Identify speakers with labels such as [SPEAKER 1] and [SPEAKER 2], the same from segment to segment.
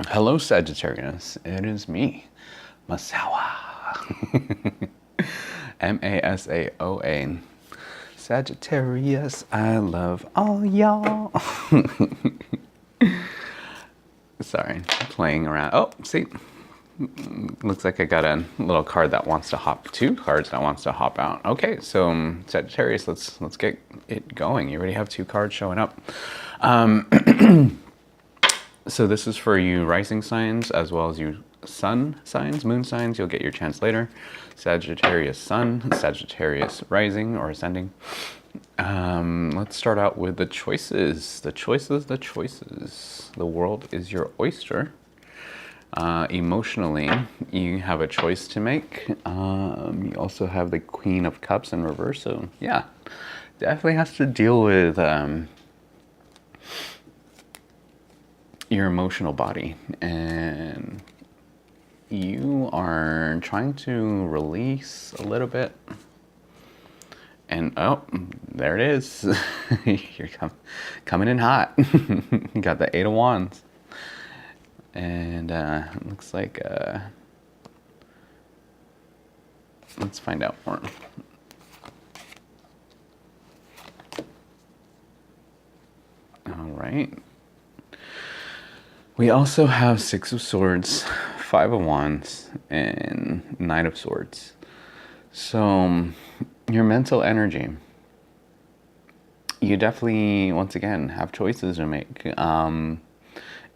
[SPEAKER 1] Hello, Sagittarius. It is me, Masawa. Masaoa. Sagittarius, I love all y'all. Sorry, playing around. Oh, see, looks like I got a little card that wants to hop. Two cards that wants to hop out. Okay, so Sagittarius, let's get it going. You already have two cards showing up. So this is for you rising signs as well as you sun signs, moon signs. You'll get your chance later. Sagittarius sun, Sagittarius rising or ascending. Let's start out with the choices. The choices. The world is your oyster. Emotionally, you have a choice to make. You also have the Queen of Cups in reverse. So yeah, definitely has to deal with your emotional body, and you are trying to release a little bit. And oh, there it is. You're coming in hot. You got the Eight of Wands. And it looks like, let's find out more. All right. We also have Six of Swords, Five of Wands, and Knight of Swords. So your mental energy, you definitely, once again, have choices to make.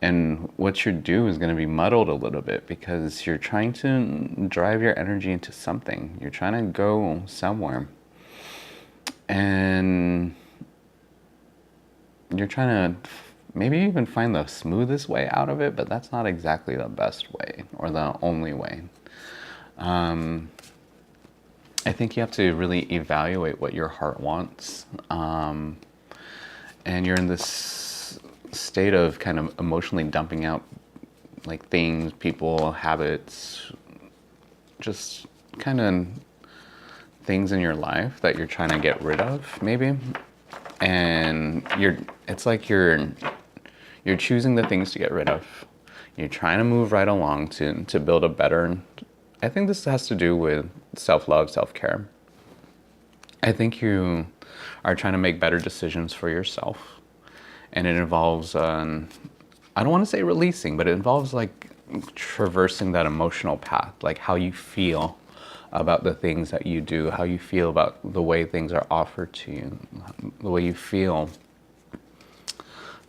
[SPEAKER 1] And what you do is going to be muddled a little bit because you're trying to drive your energy into something. You're trying to go somewhere. And you're trying to maybe even find the smoothest way out of it, but that's not exactly the best way or the only way. I think you have to really evaluate what your heart wants. And you're in this state of kind of emotionally dumping out like things, people, habits, just kind of things in your life that you're trying to get rid of, maybe. And it's like you're choosing the things to get rid of. You're trying to move right along to build a better, I think this has to do with self-love, self-care. I think you are trying to make better decisions for yourself. And it involves, I don't want to say releasing, but it involves like traversing that emotional path, like how you feel about the things that you do, how you feel about the way things are offered to you, the way you feel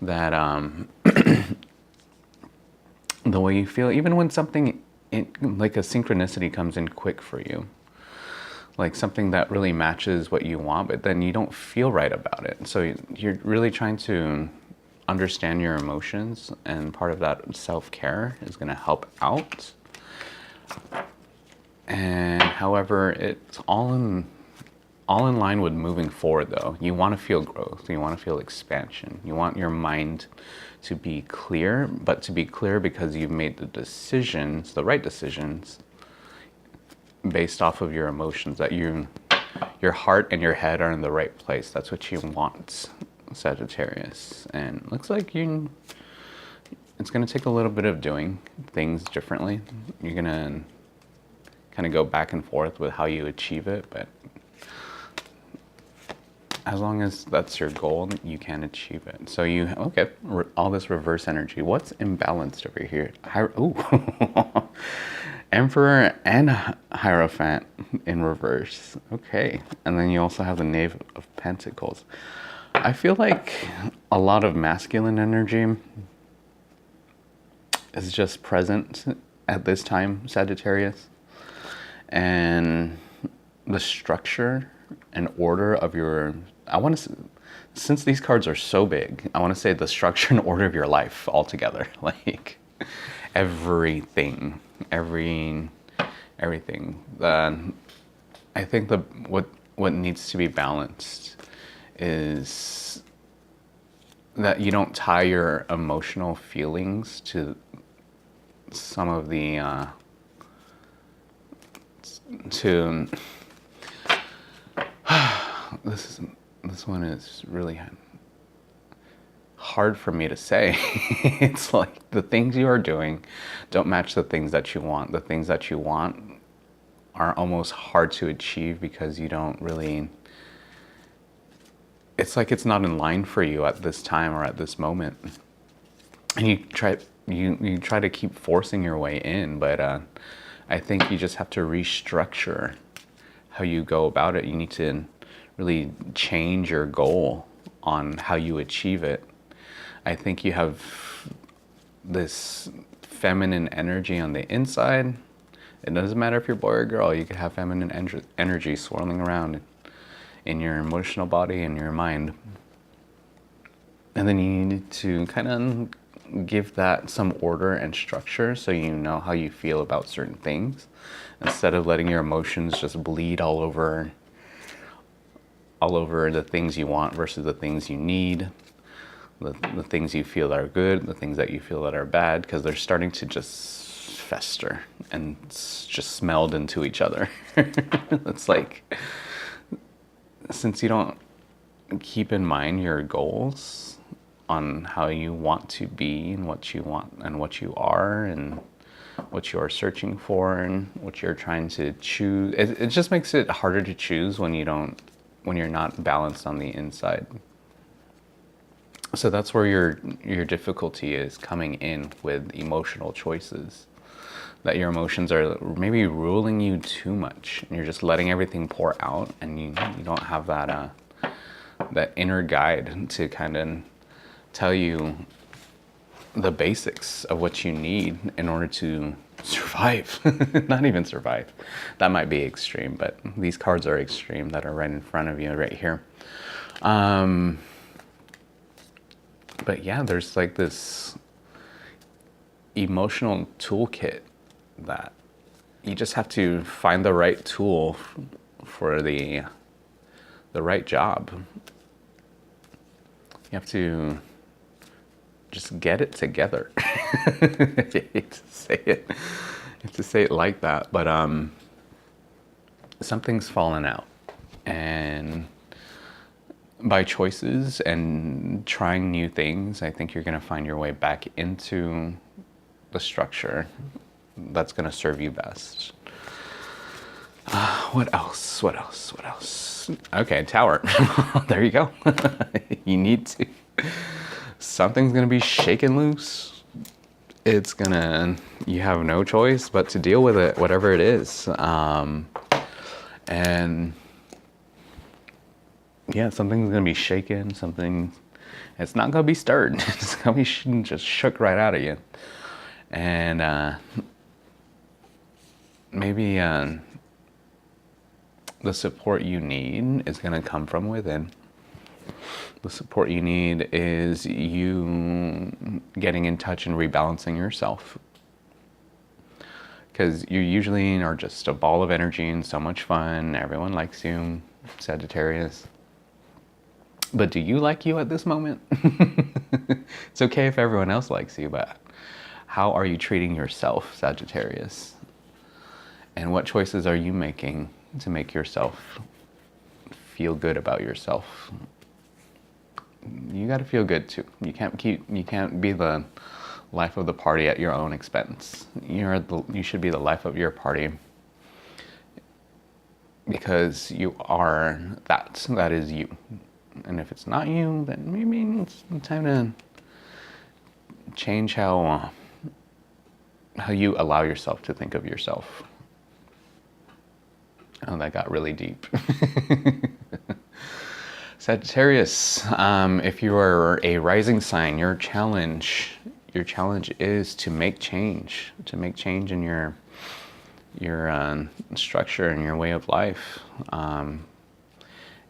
[SPEAKER 1] that, the way you feel, even when something like a synchronicity comes in quick for you, like something that really matches what you want, but then you don't feel right about it. So you're really trying to understand your emotions, and part of that self-care is going to help out. And however, it's all in line with moving forward though. You want to feel growth, you want to feel expansion, you want your mind to be clear, but to be clear because you've made the decisions, the right decisions, based off of your emotions, that your heart and your head are in the right place. That's what you want, Sagittarius. And looks like it's going to take a little bit of doing things differently. You're going to kind of go back and forth with how you achieve it, but as long as that's your goal, you can achieve it. So okay, all this reverse energy. What's imbalanced over here? Ooh. Emperor and Hierophant in reverse. Okay. And then you also have the Knave of Pentacles. I feel like a lot of masculine energy is just present at this time, Sagittarius. And the structure and order of your, since these cards are so big, I want to say the structure and order of your life altogether. Like everything. I think what needs to be balanced is that you don't tie your emotional feelings to some of the this one is really hard for me to say. It's like the things you are doing don't match the things that you want. The things that you want are almost hard to achieve because you don't really, it's like it's not in line for you at this time or at this moment. And you try to keep forcing your way in, but I think you just have to restructure how you go about it. You need to really change your goal on how you achieve it. I think you have this feminine energy on the inside. It doesn't matter if you're boy or girl, you could have feminine energy swirling around in your emotional body and your mind. And then you need to kind of give that some order and structure so you know how you feel about certain things, instead of letting your emotions just bleed all over the things you want versus the things you need, the things you feel that are good, the things that you feel that are bad, because they're starting to just fester and just meld into each other. It's like, since you don't keep in mind your goals on how you want to be and what you want and what you are and what you are searching for and what you're trying to choose, it just makes it harder to choose when you're not balanced on the inside. So that's where your difficulty is coming in with emotional choices. That your emotions are maybe ruling you too much, and you're just letting everything pour out, and you don't have that inner guide to kind of tell you the basics of what you need in order to survive. Not even survive. That might be extreme, but these cards are extreme that are right in front of you right here. But yeah, there's like this emotional toolkit that you just have to find the right tool for the right job. You have to just get it together. I hate to say it like that, but something's fallen out, and by choices and trying new things, I think you're going to find your way back into the structure that's going to serve you best. What else? Okay, Tower. There you go. You need to. Something's going to be shaken loose. You have no choice but to deal with it, whatever it is. And yeah, something's going to be shaken. It's not going to be stirred. It's going to be just shook right out of you. And maybe the support you need is going to come from within. The support you need is you getting in touch and rebalancing yourself. Because you usually are just a ball of energy and so much fun. Everyone likes you, Sagittarius. But do you like you at this moment? It's okay if everyone else likes you, but how are you treating yourself, Sagittarius? And what choices are you making to make yourself feel good about yourself? You got to feel good too. You can't be the life of the party at your own expense. You should be the life of your party, because you are that. That is you. And if it's not you, then maybe it's time to change how you allow yourself to think of yourself. Oh, that got really deep. Sagittarius, if you are a rising sign, your challenge is to make change in your structure and your way of life,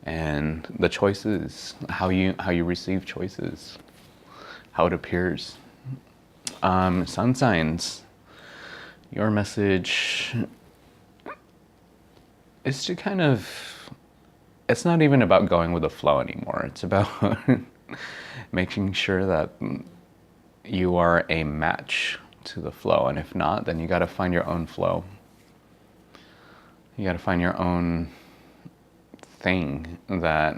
[SPEAKER 1] and the choices, how you receive choices, how it appears. Sun signs, your message is to kind of, it's not even about going with the flow anymore. It's about making sure that you are a match to the flow. And if not, then you got to find your own flow. You got to find your own thing, that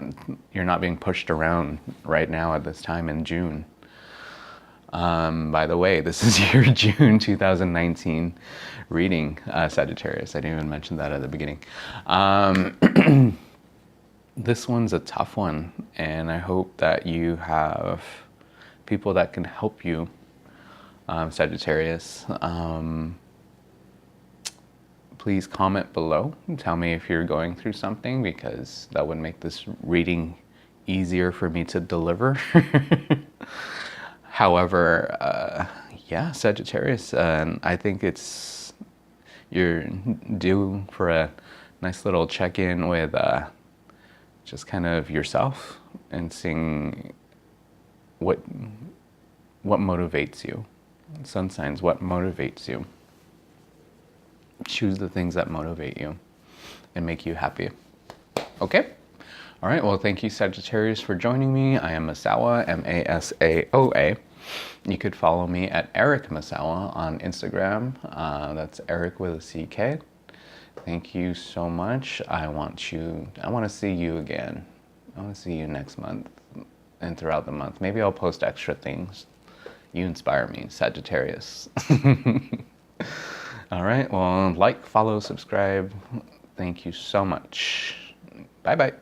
[SPEAKER 1] you're not being pushed around right now at this time in June. By the way, this is your June 2019 reading, Sagittarius. I didn't even mention that at the beginning. This one's a tough one, and I hope that you have people that can help you, Sagittarius. Please comment below and tell me if you're going through something, because that would make this reading easier for me to deliver. However, yeah, Sagittarius, I think you're due for a nice little check-in with just kind of yourself, and seeing what motivates you. Sun signs, what motivates you? Choose the things that motivate you and make you happy. Okay? All right, well, thank you, Sagittarius, for joining me. I am Masawa, M-A-S-A-O-A. You could follow me at Eric Masawa on Instagram. That's Eric with a C-K. Thank you so much. I want to see you again. I want to see you next month and throughout the month. Maybe I'll post extra things. You inspire me, Sagittarius. All right, well, like, follow, subscribe. Thank you so much. Bye-bye.